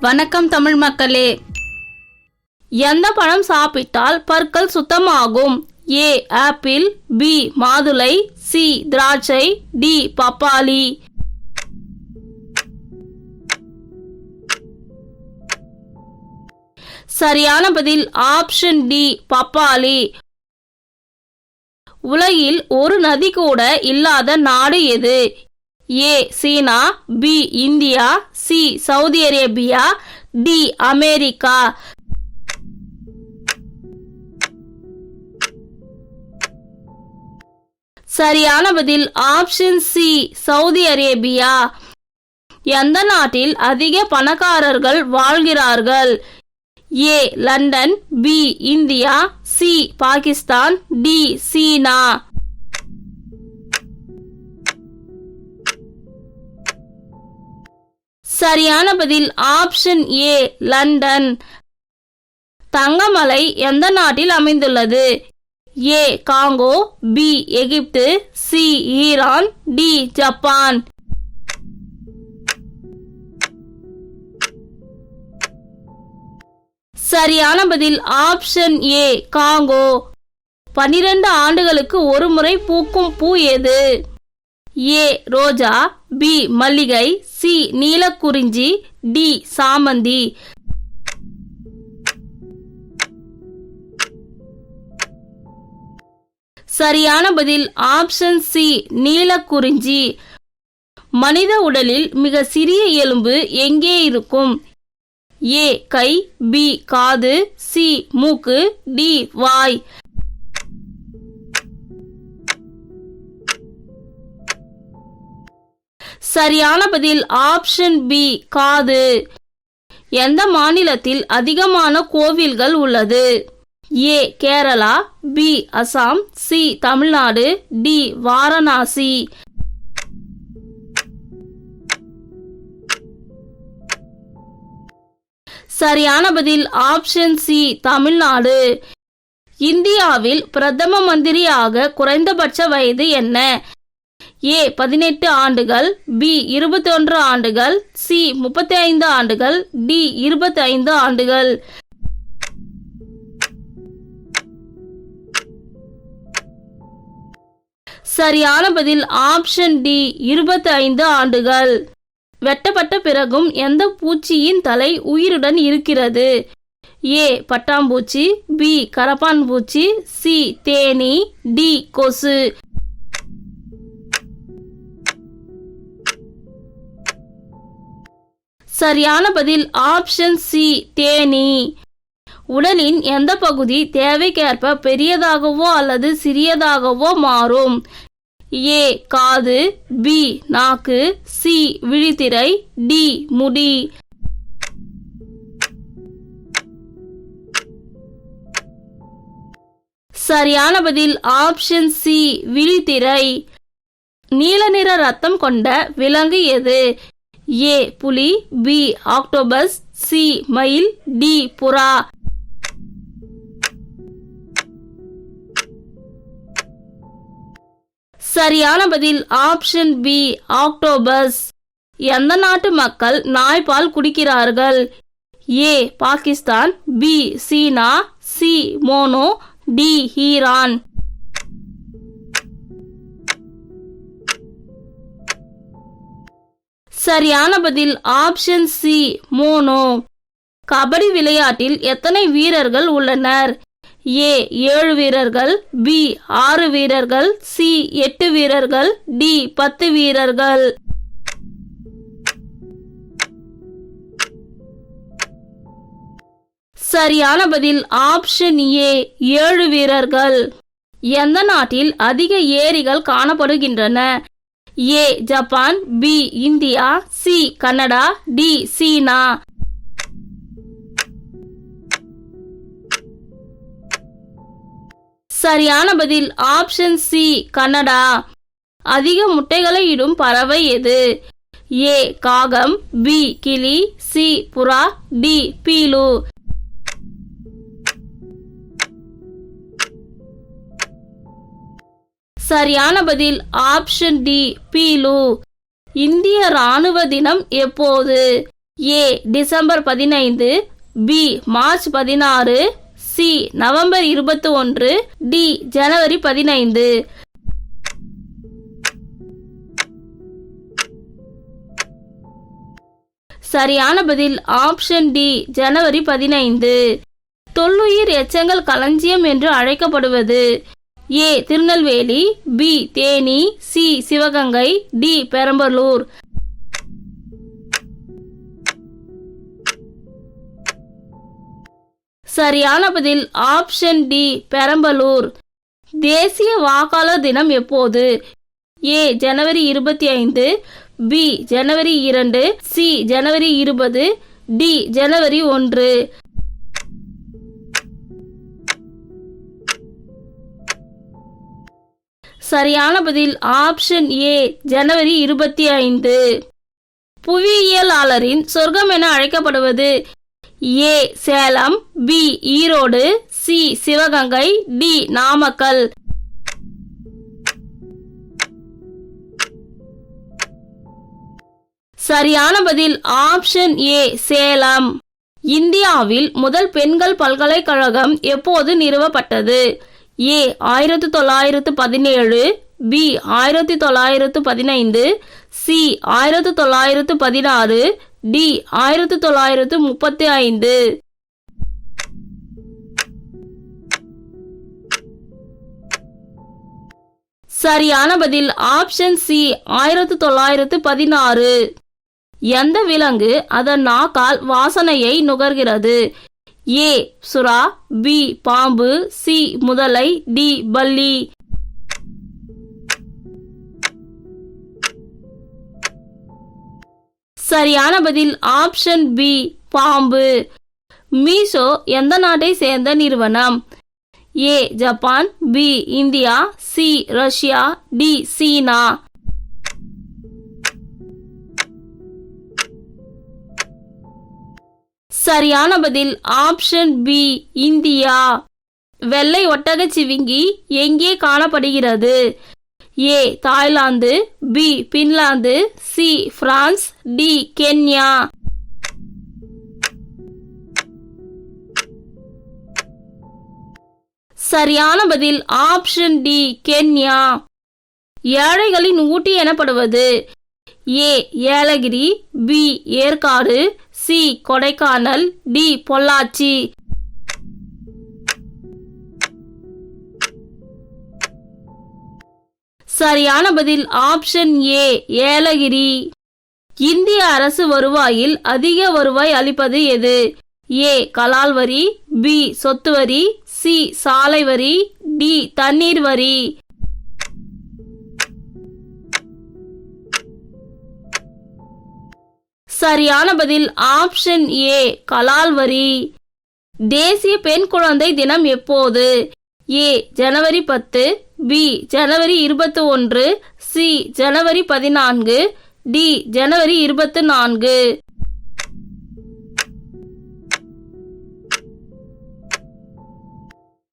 வணக்கம் தமிழ் மக்களே. எந்த பழம் சாப்பிட்டால் பற்கள் சுத்தமாகும்? ஏ ஆப்பிள், பி மாதுளை, சி திராட்சை, டி பப்பாளி. சரியான பதில் ஆப்ஷன் டி பப்பாளி. உலகில் ஒரு நதி கூட இல்லாத நாடு எது? A China, B India, C Saudi Arabia, D America. சரியான பதில் ஆப்ஷன் சி சவுதி அரேபியா. எந்த நாட்டில் அதிக பணக்காரர்கள் வாழ்கிறார்கள்? A London, B India, C Pakistan, D China. சரியான பதில் ஆப்ஷன் ஏ லண்டன். தங்கமலை எந்த நாட்டில் அமைந்துள்ளது? A Congo, B Egypt, C Iran, D Japan. சரியான பதில் ஆப்ஷன் ஏ காங்கோ. 12 ஆண்டுகளுக்கு ஒரு முறை பூக்கும் பூ எது? ஏ ரோஜா, பி மல்லிகை, சி நீலக்குறிஞ்சி, டி சாமந்தி. சரியான பதில் ஆப்ஷன் சி நீலக்குறிஞ்சி. மனித உடலில் மிக சிறிய எலும்பு எங்கே இருக்கும்? ஏ கை, பி காது, சி மூக்கு, டி வாய். சரியான பதில் ஆப்ஷன் பி காது. எந்த மாநிலத்தில் அதிகமான கோவில்கள் உள்ளது? A Kerala, B Assam, C Tamil Nadu, D Varanasi. சரியான பதில் ஆப்ஷன் சி தமிழ்நாடு. இந்தியாவில் பிரதம மந்திரியாக குறைந்தபட்ச வயது என்ன? ஏ 18 ஆண்டுகள், பி 21 ஆண்டுகள், சி 35 ஆண்டுகள், டி 25 ஆண்டுகள். சரியான பதில் ஆப்ஷன் டி 25 ஆண்டுகள். வெட்டப்பட்ட பிறகும் எந்த பூச்சியின் தலை உயிருடன் இருக்கிறது? ஏ பட்டாம்பூச்சி, பி கரப்பான் பூச்சி, சி தேனீ, டி கொசு. சரியான பதில் ஆப்ஷன் சி தேனீ. உடலின் எந்த பகுதி தேவைக்கேற்ப பெரியதாகவோ அல்லது சிறியதாகவோ மாறும்? ஏ காது, பி நாக்கு, சி விழித்திரை, டி முடி. சரியான பதில் ஆப்ஷன் சி விழித்திரை. நீல நிற ரத்தம் கொண்ட விலங்கு எது? ஏ புலி, பி ஆக்டோபஸ், சி மயில், டி புறா. சரியான பதில் ஆப்ஷன் பி ஆக்டோபஸ். எந்த நாட்டு மக்கள் நாய்ப்பால் குடிக்கிறார்கள்? ஏ Pakistan, B China, C mono, D Iran. சரியான பதில் ஆப்ஷன் சி மோனோ. கபடி விளையாட்டில் எத்தனை வீரர்கள் உள்ளனர்? ஏ 7 வீரர்கள், பி 6 வீரர்கள், சி 8 வீரர்கள், டி 10 வீரர்கள். சரியான பதில் ஆப்ஷன் ஏ 7 வீரர்கள். எந்த நாட்டில் அதிக ஏரிகள் காணப்படுகின்றன? A Japan, B India, C Canada, D China. சரியான பதில் ஆப்ஷன் சி கனடா. அதிக முட்டைகளை இடும் பறவை எது? ஏ காகம், பி கிளி, சி புறா, டி பீலு. சரியான பதில் ஆப்ஷன் டி பீலு. இந்திய ராணுவ தினம் எப்போது? A December 15, B March 16, C November 21, D ஜனவரி 15. சரியான பதில் ஆப்ஷன் டி ஜனவரி 15. தொல்லுயிர் எச்சங்கள் களஞ்சியம் என்று அழைக்கப்படுவது A Tirunelveli, B Theni, C Sivaganga, D Perambalur. சரியான பதில் ஆப்ஷன் டி பெரம்பலூர். தேசிய வாக்காளர் தினம் எப்போது? ஏ ஜனவரி 25, பி ஜனவரி 2, சி ஜனவரி 20, டி ஜனவரி 1. சரியான பதில் ஆப்ஷன் ஏ ஜனவரி 25. புவியியலாளரின் சொர்க்கம் என அழைக்கப்படுவது A Salem, B Erode, C Sivaganga, D Namakkal. சரியான பதில் ஆப்ஷன் ஏ சேலம். இந்தியாவில் முதல் பெண்கள் பல்கலைக்கழகம் எப்போது நிறுவப்பட்டது? ஏ 1917, பி 1915, சி 1916, டி 1935. சரியான பதில் ஆப்ஷன் சி 1916. எந்த விலங்கு அதன் நாக்கால் வாசனையை நுகர்கிறது? ஏ சுறா, பி பாம்பு, சி முதலை, டி பல்லி. சரியான பதில் ஆப்ஷன் பி பாம்பு. மீசோ எந்த நாட்டை சேர்ந்த நிறுவனம்? A Japan, B India, C Russia, D China. சரியான பதில் ஆப்ஷன் பி இந்தியா. வெள்ளை ஒட்டகச்சிவிங்கி எங்கே காணப்படுகிறது? A Thailand, B Finland, C France, D Kenya. சரியான பதில் ஆப்ஷன் டி கென்யா. ஏழைகளின் ஊட்டி எனப்படுவது A Yelagiri, B Yercaud, C Kodaikanal, D Pollachi. சரியான பதில் ஆப்ஷன் ஏ ஏலகிரி. இந்திய அரசு வருவாயில் அதிக வருவாய் அளிப்பது எது? ஏ கலால் வரி, பி சொத்து வரி, சி சாலை வரி, டி தண்ணீர் வரி. சரியான பதில் ஆப்ஷன் ஏ கலால் வரி. தேசிய பெண் குழந்தை தினம் எப்போது? A January 10, B January 21, C January 14, D ஜனவரி 24.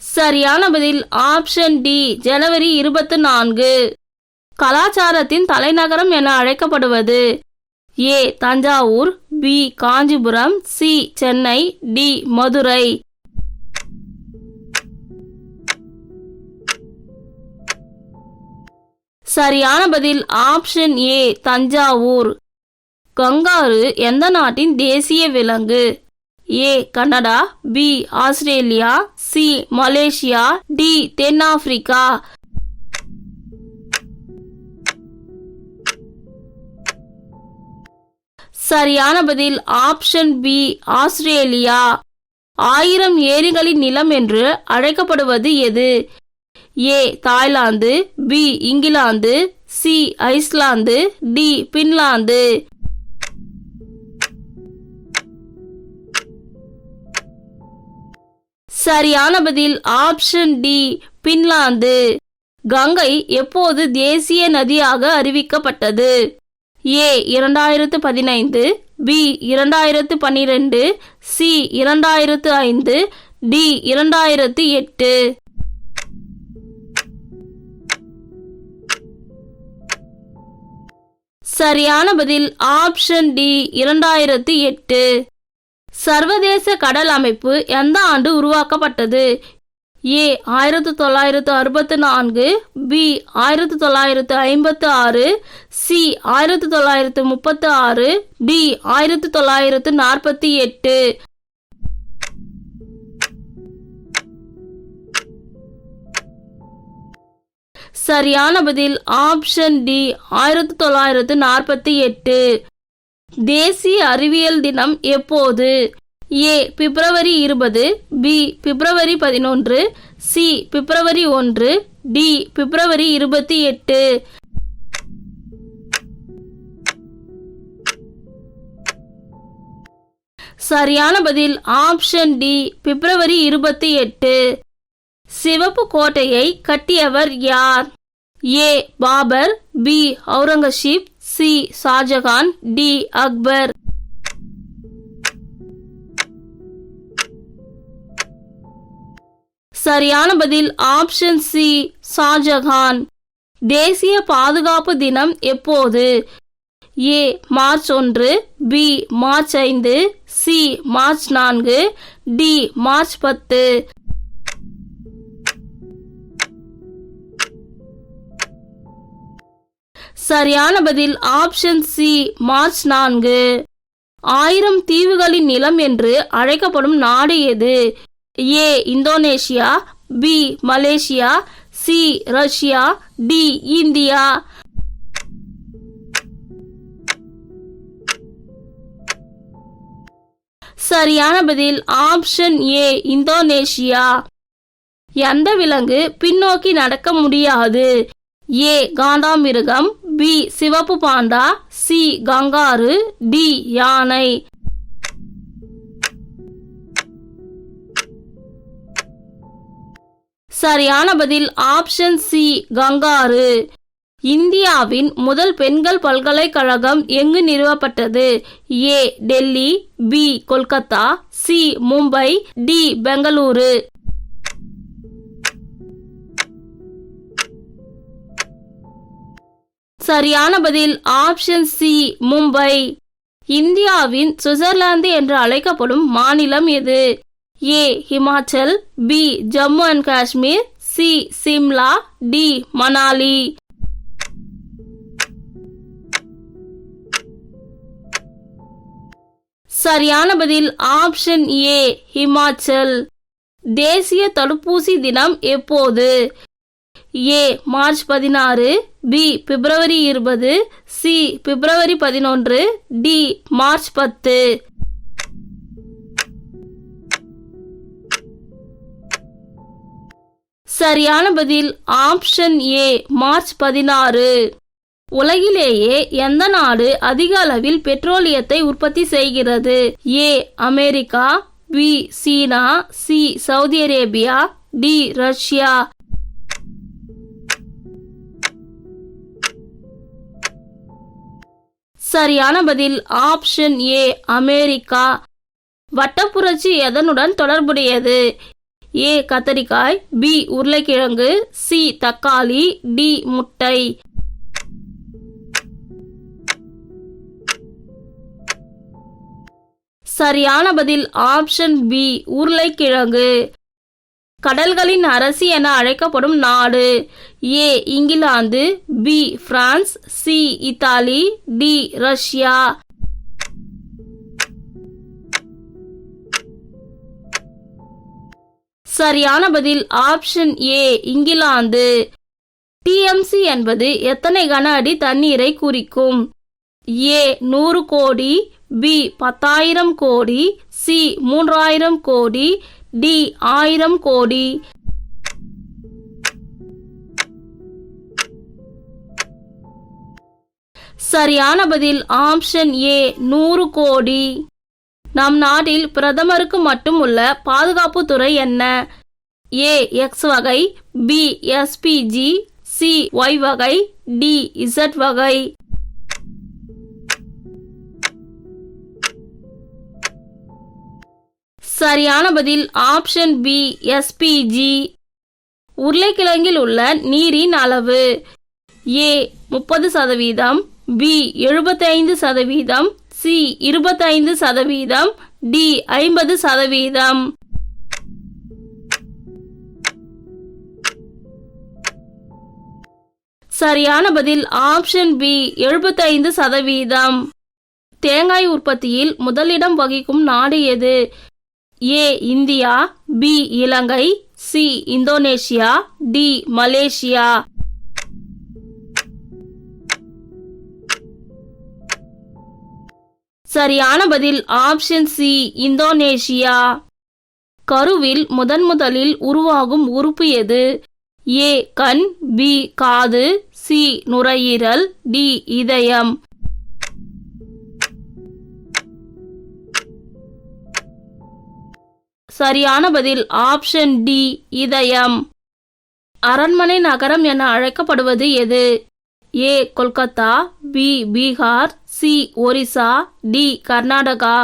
சரியான பதில் ஆப்ஷன் டி ஜனவரி 24. கலாச்சாரத்தின் தலைநகரம் என அழைக்கப்படுவது A Thanjavur, B Kanchipuram, C Chennai, D Madurai. சரியான பதில் ஆப்ஷன் ஏ தஞ்சாவூர். கங்காரு எந்த நாட்டின் தேசிய விலங்கு? A Canada, B Australia, C Malaysia, D தென்னாப்பிரிக்கா. சரியான பதில் ஆப்ஷன் பி ஆஸ்திரேலியா. 1000 ஏரிகளின் நிலம் என்று அழைக்கப்படுவது எது? A Thailand, B England, C Iceland, D Finland. சரியான பதில் ஆப்ஷன் டி பின்லாந்து. கங்கை எப்போது தேசிய நதியாக அறிவிக்கப்பட்டது? ஏ 2015, பி 2012, சி 2005, டி 2008. சரியான பதில் ஆப்ஷன் டி 2008. சர்வதேச கடல் அமைப்பு எந்த ஆண்டு உருவாக்கப்பட்டது? ஏ 1964, பி 1956, சி 1936, டி 1948. சரியான பதில் ஆப்ஷன் டி 1948. தேசிய அறிவியல் தினம் எப்போது? ஏ பிப்ரவரி 20, பி பிப்ரவரி 11, சி பிப்ரவரி 1, டி பிப்ரவரி 28. சரியான பதில் ஆப்ஷன் டி பிப்ரவரி 28. சிவப்பு கோட்டையை கட்டியவர் யார்? A Babur, B Aurangzeb, C Shah Jahan, D Akbar. சரியான பதில் ஆப்ஷன் சி ஷாஜகான். தேசிய பாதுகாப்பு தினம் எப்போது? A March 1, B March 5, C March 4, D March 10. சரியான பதில் ஆப்ஷன் சி மார்ச் 4. 1000 தீவுகளின் நிலம் என்று அழைக்கப்படும் நாடு எது? A Indonesia, B Malaysia, C Russia, D India. சரியான பதில் ஆப்ஷன் ஏ இந்தோனேஷியா. எந்த விலங்கு பின்னோக்கி நடக்க முடியாது? ஏ காண்டாமிருகம், பி சிவப்பு பாண்டா, சி கங்காரு, டி யானை. சரியான பதில் ஆப்ஷன் சி கங்காரு. இந்தியாவின் முதல் பெண்கள் பல்கலைக்கழகம் எங்கு நிறுவப்பட்டது? A Delhi, B Kolkata, C Mumbai, D Bengaluru. சரியான பதில் ஆப்ஷன் சி மும்பை. இந்தியாவின் சுவிட்சர்லாந்து என்று அழைக்கப்படும் மாநிலம் எது? A Himachal, B Jammu and Kashmir, C Shimla, D Manali. சரியான பதில் ஆப்ஷன் ஏ ஹிமாச்சல். தேசிய தடுப்பூசி தினம் எப்போது? ஏ மார்ச் 16, பி பிப்ரவரி 20, சி பிப்ரவரி 11, டி மார்ச் 10. சரியான பதில் ஆப்ஷன் ஏ மார்ச் 16. உலகிலேயே எந்த நாடு அதிக அளவில் பெட்ரோலியத்தை உற்பத்தி செய்கிறது? A America, B China, C Saudi Arabia, D Russia. சரியான பதில் ஆப்ஷன் ஏ அமெரிக்கா. வட்டப்புரட்சி எதனுடன் தொடர்புடையது? ஏ கத்தரிக்காய், பி உருளைக்கிழங்கு, சி தக்காளி, டி முட்டை. சரியான பதில் ஆப்ஷன் பி உருளைக்கிழங்கு. கடல்களின் அரசி என அழைக்கப்படும் நாடு? A England, B France, C Italy, D Russia. சரியான பதில் ஆப்ஷன் ஏ இங்கிலாந்து. டிஎம்சி என்பது எத்தனை கன அடி தண்ணீரை குறிக்கும்? ஏ 100 கோடி, பி 10,000 கோடி, சி 3000 கோடி, டி 1000 கோடி. சரியான பதில் ஆப்ஷன் ஏ 100 கோடி. நம் நாட்டில் பிரதமருக்கு மட்டும் உள்ள பாதுகாப்பு துறை என்ன? ஏ எக்ஸ் வகை, பி எஸ்பிஜி, சி ஒய் வகை, டி இசட் வகை. சரியான பதில் ஆப்ஷன் பி எஸ்பிஜி. உருளைக்கிழங்கில் உள்ள நீரின் அளவு? ஏ 30%, பி 75%, சி 25%, டி 50%. சரியான பதில் ஆப்ஷன் பி 75%. தேங்காய் உற்பத்தியில் முதலிடம் வகிக்கும் நாடு எது? A India, B Ilangai, C Indonesia, D Malaysia. சரியான பதில் ஆப்ஷன் சி இந்தோனேஷியா. கருவில் முதலில் உருவாகும் உறுப்பு எது? ஏ கண், பி காது, சி நுரையீரல், டி இதயம். சரியான பதில் ஆப்ஷன் டி இதயம். அரண்மனை நகரம் என அழைக்கப்படுவது எது? A Kolkata, B Bihar, C Orissa, D Karnataka.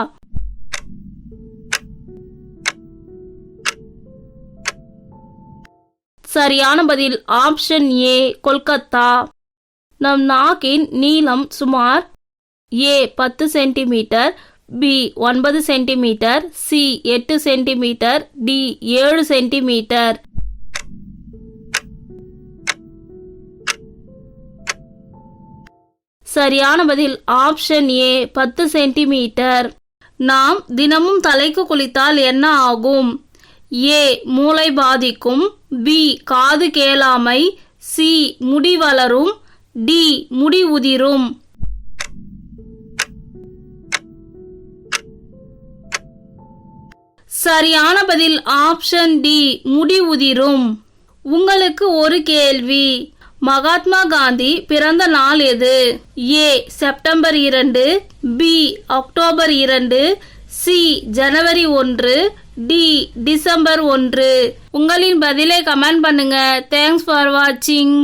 சரியான பதில் ஆப்ஷன் ஏ கொல்கத்தா. நம் நாக்கின் நீளம் சுமார் A 10 centimetre, B 9 centimetre, C 8 centimetre, D 7 centimetre. சரியான பதில் ஆப்ஷன் ஏ 10 சென்டிமீட்டர். நாம் தினமும் தலைக்கு குளித்தால் என்ன ஆகும்? ஏ மூளை பாதிக்கும், பி காது கேளாமை, சி முடி வளரும், டி முடி உதிரும். சரியான பதில் ஆப்ஷன் டி முடி உதிரும். உங்களுக்கு ஒரு கேள்வி. மகாத்மா காந்தி பிறந்த நாள் எது? ஏ செப்டம்பர் 2, பி அக்டோபர் 2, சி ஜனவரி 1, டி டிசம்பர் 1. உங்களின் பதிலை கமெண்ட் பண்ணுங்க. தேங்க்ஸ் ஃபார் வாட்சிங்.